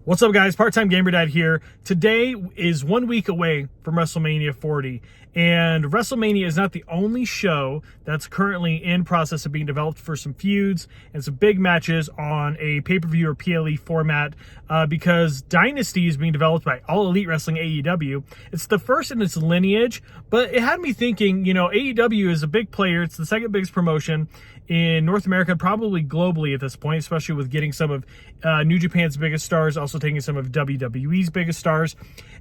What's up, guys? Part-time Gamer Dad here. Today is 1 week away from WrestleMania 40, and WrestleMania is not the only show that's currently in process of being developed for some feuds and some big matches on a pay-per-view or PLE format because Dynasty is being developed by All Elite Wrestling AEW. It's the first in its lineage, but it had me thinking, AEW is a big player. It's the second biggest promotion in North America, probably globally at this point, especially with getting some of New Japan's biggest stars, also taking some of WWE's biggest stars.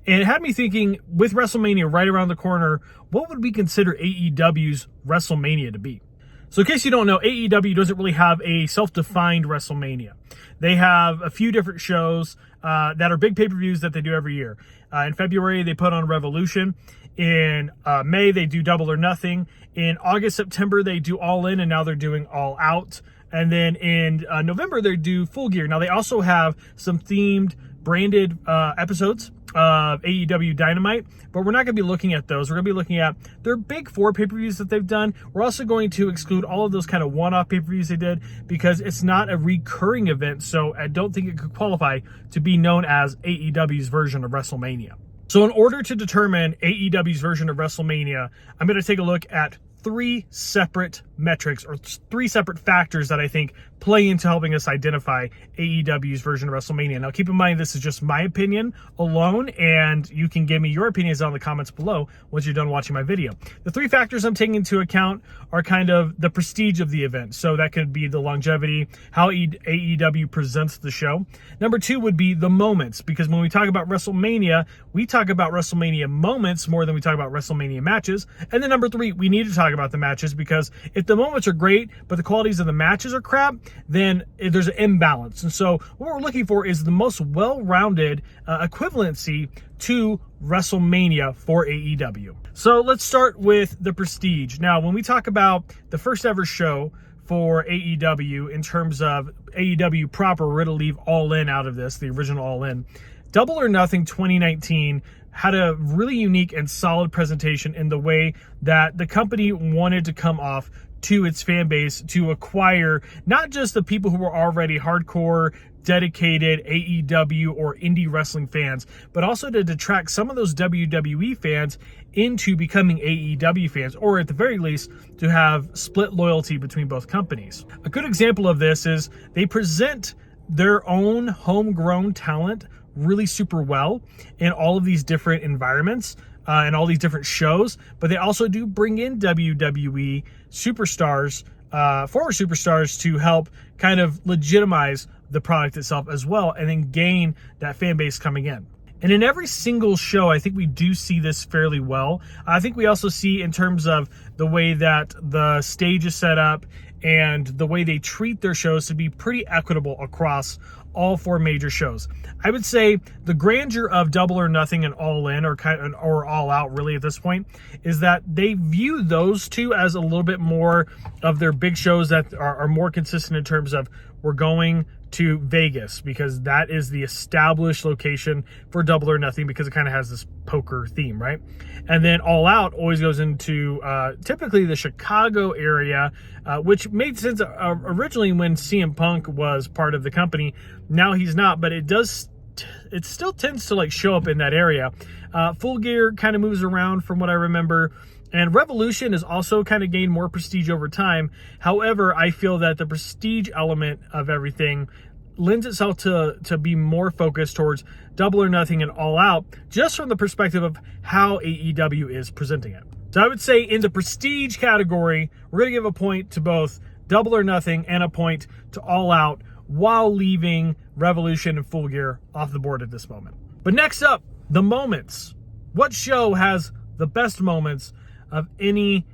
And it had me thinking, with WrestleMania right around the corner, what would we consider AEW's WrestleMania to be? So in case you don't know, AEW doesn't really have a self-defined WrestleMania. They have a few different shows that are big pay-per-views that they do every year. In February, they put on Revolution. In May, they do Double or Nothing. In August, September, they do All In, and now they're doing All Out. And then in November, they do Full Gear. Now, they also have some themed, branded episodes of AEW Dynamite, but we're not going to be looking at those. We're going to be looking at their big four pay-per-views that they've done. We're also going to exclude all of those kind of one-off pay-per-views they did because it's not a recurring event, so I don't think it could qualify to be known as AEW's version of WrestleMania. So in order to determine AEW's version of WrestleMania, I'm going to take a look at three separate metrics or three separate factors that I think play into helping us identify AEW's version of WrestleMania. Now, keep in mind, this is just my opinion alone, and you can give me your opinions down in the comments below once you're done watching my video. The three factors I'm taking into account are kind of the prestige of the event. So that could be the longevity, how AEW presents the show. Number two would be the moments, because when we talk about WrestleMania, we talk about WrestleMania moments more than we talk about WrestleMania matches. And then number three, we need to talk about the matches, because if the moments are great, but the qualities of the matches are crap, then there's an imbalance. And so what we're looking for is the most well-rounded equivalency to WrestleMania for AEW. So let's start with the prestige. Now, when we talk about the first ever show for AEW in terms of AEW proper, we're going to leave All In out of this, the original All In. Double or Nothing 2019 had a really unique and solid presentation in the way that the company wanted to come off to its fan base to acquire not just the people who were already hardcore, dedicated AEW or indie wrestling fans, but also to attract some of those WWE fans into becoming AEW fans, or at the very least, to have split loyalty between both companies. A good example of this is they present their own homegrown talent really super well in all of these different environments and all these different shows, but they also do bring in WWE superstars, former superstars, to help kind of legitimize the product itself as well, and then gain that fan base coming in. And in every single show, I think we do see this fairly well. I think we also see, in terms of the way that the stage is set up and the way they treat their shows, to be pretty equitable across all four major shows. I would say the grandeur of Double or Nothing and All In, or All Out really at this point, is that they view those two as a little bit more of their big shows that are more consistent in terms of, we're going to Vegas because that is the established location for Double or Nothing, because it kind of has this poker theme, right? And then All Out always goes into typically the Chicago area, which made sense originally when CM Punk was part of the company. Now he's not, but it still tends to show up in that area. Full Gear kind of moves around from what I remember. And Revolution has also kind of gained more prestige over time. However, I feel that the prestige element of everything lends itself to be more focused towards Double or Nothing and All Out, just from the perspective of how AEW is presenting it. So I would say in the prestige category, we're going to give a point to both Double or Nothing and a point to All Out, while leaving Revolution and Full Gear off the board at this moment. But next up, the moments. What show has the best moments of any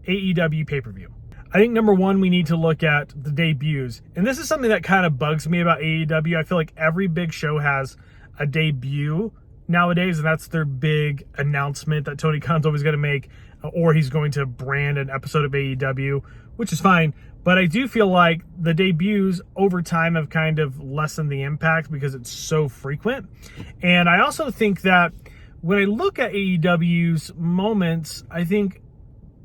AEW pay-per-view? I think number one, we need to look at the debuts. And this is something that kind of bugs me about AEW. I feel like every big show has a debut nowadays, and that's their big announcement that Tony Khan's always going to make, or he's going to brand an episode of AEW, which is fine. But I do feel like the debuts over time have kind of lessened the impact because it's so frequent. And I also think that when I look at AEW's moments, I think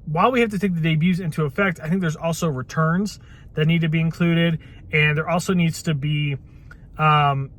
while we have to take the debuts into effect, I think there's also returns that need to be included. And there also needs to be Not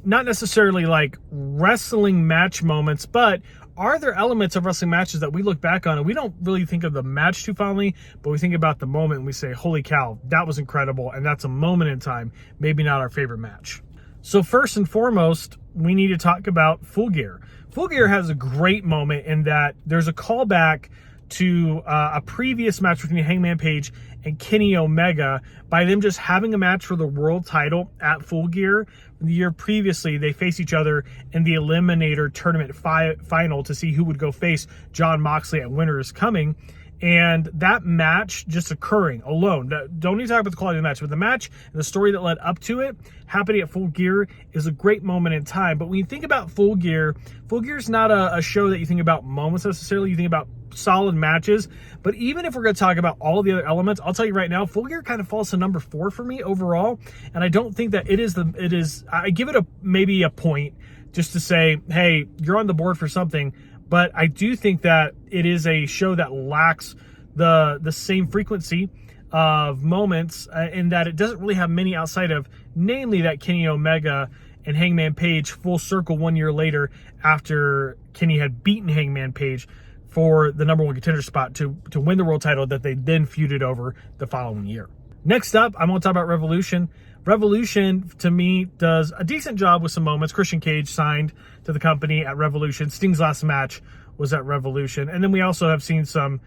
necessarily like wrestling match moments, but are there elements of wrestling matches that we look back on and we don't really think of the match too fondly, but we think about the moment and we say, holy cow, that was incredible, and that's a moment in time, maybe not our favorite match. So first and foremost, we need to talk about Full Gear. Full Gear has a great moment in that there's a callback to a previous match between Hangman Page and Kenny Omega by them just having a match for the world title at Full Gear. The year previously, they faced each other in the Eliminator Tournament final to see who would go face Jon Moxley at Winter is Coming. And that match just occurring alone, don't need to talk about the quality of the match, but the match and the story that led up to it happening at Full Gear is a great moment in time. But when you think about Full Gear is not a show that you think about moments necessarily. You think about solid matches. But even if we're going to talk about all of the other elements, I'll tell you right now, Full Gear kind of falls to number 4 for me overall. And I don't think that it is, I give it maybe a point just to say, hey, you're on the board for something. But I do think that it is a show that lacks the same frequency of moments in that it doesn't really have many outside of, namely, that Kenny Omega and Hangman Page full circle 1 year later after Kenny had beaten Hangman Page for the number 1 contender spot to win the world title that they then feuded over the following year. Next up, I'm going to talk about Revolution. Revolution, to me, does a decent job with some moments. Christian Cage signed to the company at Revolution. Sting's last match was at Revolution. And then we also have seen some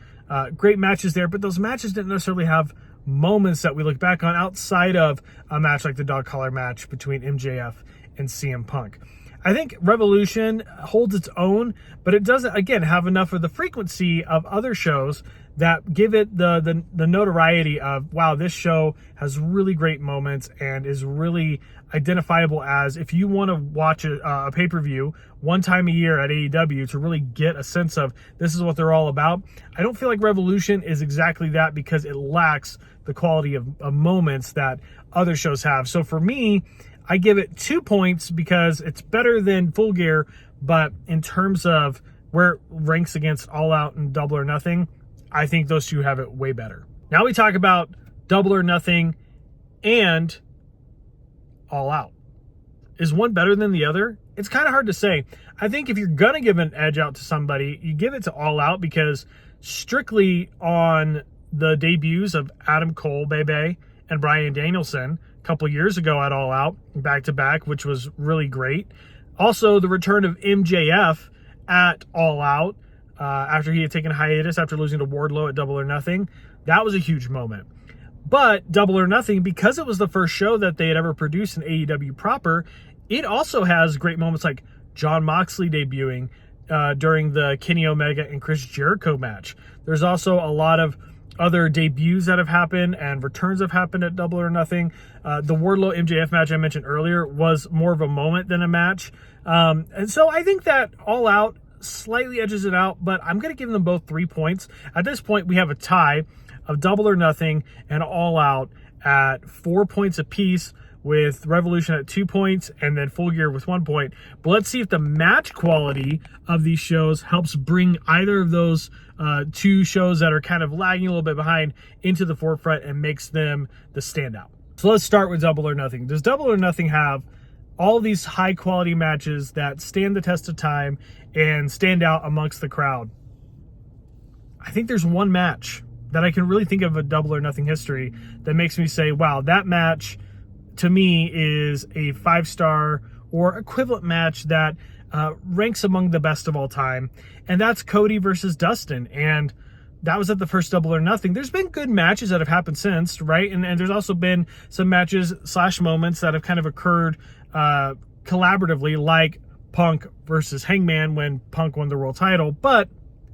great matches there, but those matches didn't necessarily have moments that we look back on outside of a match like the dog collar match between MJF and CM Punk. I think Revolution holds its own, but it doesn't, again, have enough of the frequency of other shows that give it the notoriety of, wow, this show has really great moments and is really identifiable as, if you want to watch a pay-per-view one time a year at AEW to really get a sense of this is what they're all about. I don't feel like Revolution is exactly that because it lacks the quality of moments that other shows have. So for me, I give it 2 points because it's better than Full Gear, but in terms of where it ranks against All Out and Double or Nothing, I think those two have it way better. Now we talk about Double or Nothing and All Out. Is one better than the other? It's kind of hard to say. I think if you're going to give an edge out to somebody, you give it to All Out because strictly on the debuts of Adam Cole, Bebe, and Bryan Danielson a couple years ago at All Out, back-to-back, which was really great. Also, the return of MJF at All Out after he had taken a hiatus after losing to Wardlow at Double or Nothing. That was a huge moment. But Double or Nothing, because it was the first show that they had ever produced in AEW proper, it also has great moments like Jon Moxley debuting during the Kenny Omega and Chris Jericho match. There's also a lot of other debuts that have happened and returns have happened at Double or Nothing. The Wardlow MJF match I mentioned earlier was more of a moment than a match. And so I think that All Out slightly edges it out, but I'm going to give them both 3 points. At this point, we have a tie of Double or Nothing and All Out at 4 points apiece, with Revolution at 2 points and then Full Gear with 1 point. But let's see if the match quality of these shows helps bring either of those two shows that are kind of lagging a little bit behind into the forefront and makes them the standout. So let's start with Double or Nothing. Does Double or Nothing have all these high quality matches that stand the test of time and stand out amongst the crowd? I think there's one match that I can really think of a Double or Nothing history that makes me say, wow, that match to me is a 5-star or equivalent match that ranks among the best of all time. And that's Cody versus Dustin. And that was at the first Double or Nothing. There's been good matches that have happened since, right? And there's also been some matches / moments that have kind of occurred collaboratively, like Punk versus Hangman when Punk won the world title. But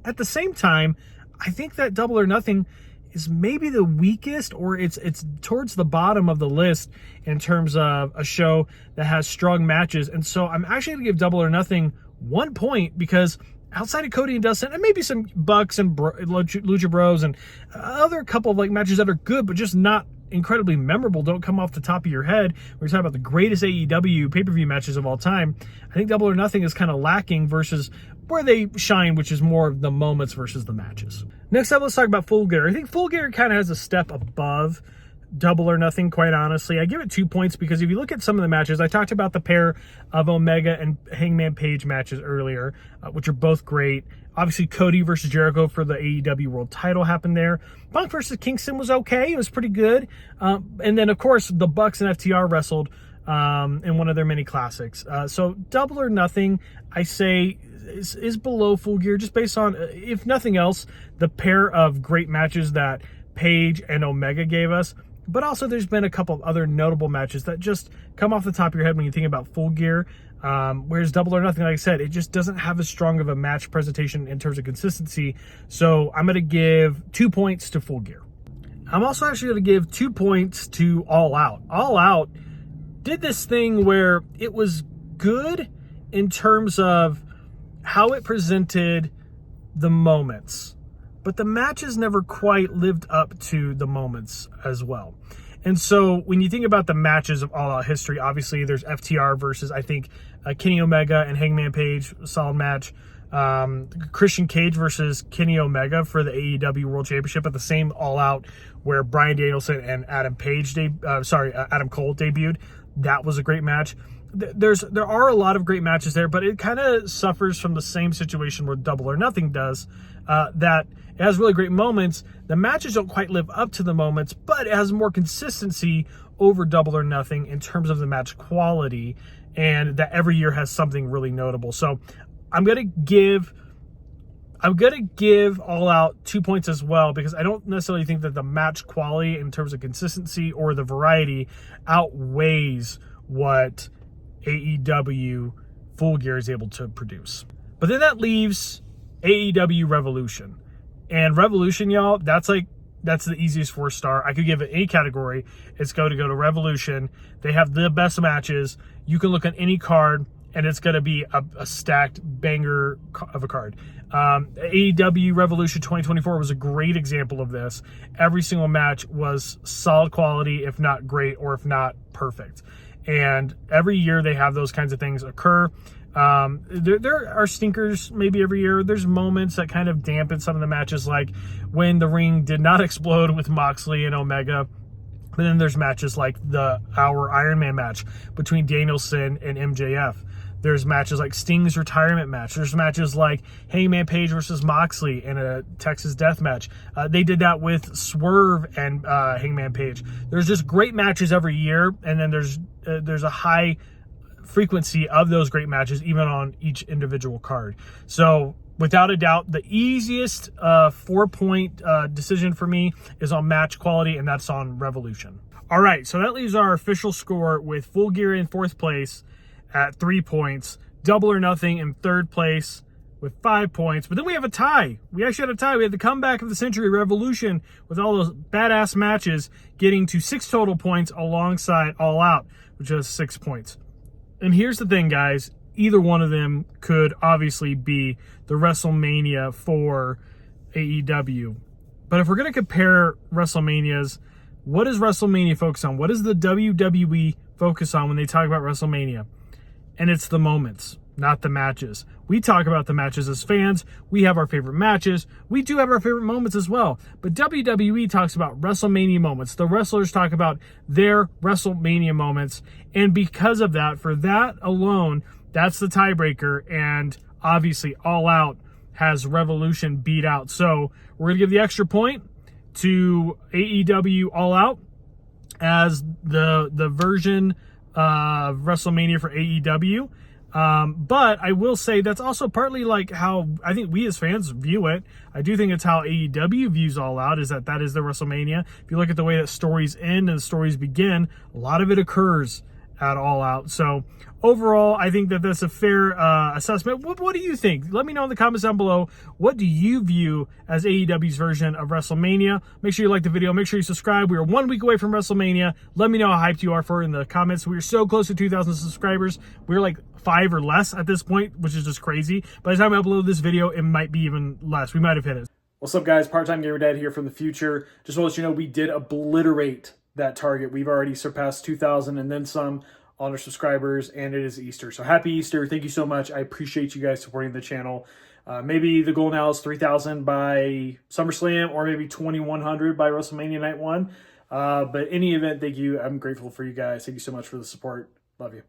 at the same time, I think that Double or Nothing is maybe the weakest, or it's towards the bottom of the list in terms of a show that has strong matches. And so I'm actually going to give Double or Nothing 1 point because outside of Cody and Dustin, and maybe some Bucks and Lucha Bros and other couple of like matches that are good but just not incredibly memorable, don't come off the top of your head. We're talking about the greatest AEW pay-per-view matches of all time. I think Double or Nothing is kind of lacking versus where they shine, which is more of the moments versus the matches. Next up, let's talk about Full Gear. I think Full Gear kind of has a step above Double or Nothing, quite honestly. I give it 2 points because if you look at some of the matches, I talked about the pair of Omega and Hangman Page matches earlier, which are both great. Obviously, Cody versus Jericho for the AEW World title happened there. Punk versus Kingston was okay. It was pretty good. And then, of course, the Bucks and FTR wrestled in one of their mini classics. So Double or Nothing, I say, is below Full Gear just based on, if nothing else, the pair of great matches that Page and Omega gave us. But also there's been a couple of other notable matches that just come off the top of your head when you think about Full Gear. Whereas Double or Nothing, like I said, it just doesn't have as strong of a match presentation in terms of consistency. So I'm going to give 2 points to Full Gear. I'm also actually going to give 2 points to All Out. All Out did this thing where it was good in terms of how it presented the moments, but the matches never quite lived up to the moments as well. And so when you think about the matches of All Out history, obviously there's FTR versus, I think, Kenny Omega and Hangman Page, solid match. Christian Cage versus Kenny Omega for the AEW World Championship at the same All Out where Bryan Danielson and Adam Cole debuted. That was a great match. There are a lot of great matches there, but it kind of suffers from the same situation where Double or Nothing does, that it has really great moments. The matches don't quite live up to the moments, but it has more consistency over Double or Nothing in terms of the match quality, and that every year has something really notable. So I'm gonna give All Out 2 points as well, because I don't necessarily think that the match quality in terms of consistency or the variety outweighs what AEW Full Gear is able to produce. But then that leaves AEW Revolution. And Revolution, y'all, that's the easiest 4-star. I could give it any category. It's going to go to Revolution. They have the best matches. You can look at any card, and it's going to be a stacked banger of a card. AEW Revolution 2024 was a great example of this. Every single match was solid quality, if not great, or if not perfect. And every year they have those kinds of things occur. There are stinkers maybe every year. There's moments that kind of dampen some of the matches, like when the ring did not explode with Moxley and Omega. But then there's matches like our Iron Man match between Danielson and MJF. There's matches like Sting's retirement match. There's matches like Hangman Page versus Moxley in a Texas Death match. They did that with Swerve and Hangman Page. There's just great matches every year, and then there's a high frequency of those great matches even on each individual card. So without a doubt, the easiest 4-point decision for me is on match quality, and that's on Revolution. All right, so that leaves our official score with Full Gear in 4th place at 3 points, Double or Nothing in 3rd place with 5 points. But then we have a tie. We actually had a tie. We had the comeback of the century, Revolution, with all those badass matches, getting to 6 total points alongside All Out, which has 6 points. And here's the thing, guys. Either one of them could obviously be the WrestleMania for AEW. But if we're going to compare WrestleManias, what does WrestleMania focus on? What does the WWE focus on when they talk about WrestleMania? And it's the moments, not the matches. We talk about the matches as fans. We have our favorite matches. We do have our favorite moments as well. But WWE talks about WrestleMania moments. The wrestlers talk about their WrestleMania moments. And because of that, for that alone, that's the tiebreaker. And obviously, All Out has Revolution beat out. So we're going to give the extra point to AEW All Out as the version of WrestleMania for AEW. But I will say that's also partly like how I think we as fans view it. I do think it's how AEW views All Out, is that is the WrestleMania. If you look at the way that stories end and stories begin, a lot of it occurs at All Out. So overall, I think that that's a fair assessment. What do you think? Let me know in the comments down below. What do you view as AEW's version of WrestleMania? Make sure you like the video. Make sure you subscribe. We are 1 week away from WrestleMania. Let me know how hyped you are for it in the comments. We are so close to 2,000 subscribers. We're like 5 or less at this point, which is just crazy. By the time I upload this video, it might be even less. We might have hit it. What's up, guys? Part-time Gamer Dad here from the future. Just want to let you know we did obliterate that target. We've already surpassed 2,000 and then some on our subscribers, and it is Easter. So happy Easter. Thank you so much. I appreciate you guys supporting the channel. Maybe the goal now is 3,000 by SummerSlam, or maybe 2,100 by WrestleMania Night 1. But in any event, thank you. I'm grateful for you guys. Thank you so much for the support. Love you.